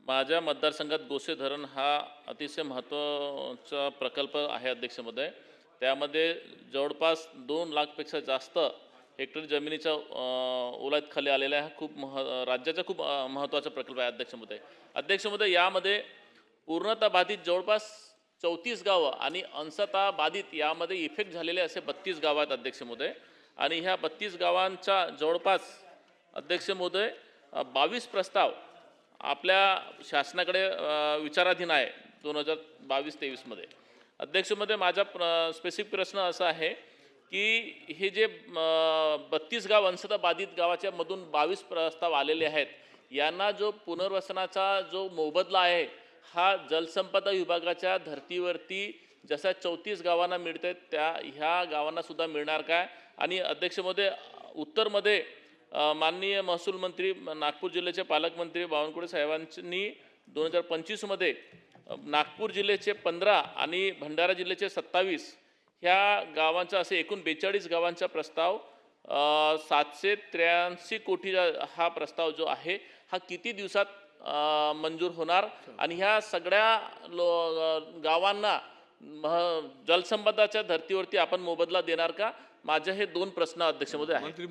माझ्या मतदारसंघात गोसे धरण हा अतिशय महत्त्वाचा प्रकल्प आहे अध्यक्ष महोदय. त्यामध्ये जवळपास 2 लाखपेक्षा जास्त हेक्टर जमिनीच्या ओलात आलेला आहे. राज्याचा खूप महत्त्वाचा प्रकल्प आहे अध्यक्ष महोदय. अध्यक्ष महोदय, यामध्ये पूर्णतः बाधित जवळपास 34 गावं आणि अंशतः बाधित यामध्ये इफेक्ट झालेले असे 32 गावं आहेत अध्यक्ष महोदय. आणि ह्या 32 गावांच्या जवळपास अध्यक्ष महोदय 22 प्रस्ताव आपल्या शासनाकडे विचाराधीन आहे 2022-23 मध्ये. अध्यक्ष महोदय, माझा स्पेसिफिक प्रश्न असा आहे की हे जे 32 गाव अंशतः बाधित गावाच्या मधून 22 प्रस्ताव आलेले आहेत, यांना जो पुनर्वसनाचा जो मोबदला आहे हा जलसंपदा विभागाच्या धर्तीवरती जसा 34 गावांना मिळते त्या ह्या गावांना सुद्धा मिळणार काय? आणि अध्यक्ष महोदय, उत्तरमध्ये माननीय महसूल मंत्री नागपूर जिल्ह्याचे पालकमंत्री बावनकुळे साहेबांनी 2025 मध्ये नागपूर जिल्ह्याचे 15 आणि भंडारा जिल्ह्याचे 27 ह्या गावांचा असे एकूण 42 गावांचा प्रस्ताव 783 कोटी हा प्रस्ताव जो आहे हा किती दिवसात मंजूर होणार? आणि ह्या सगळ्या गावांना जलसंपदाच्या धर्तीवरती आपण मोबदला देणार का? माझे हे 2 प्रश्न अध्यक्ष महोदय आहेत.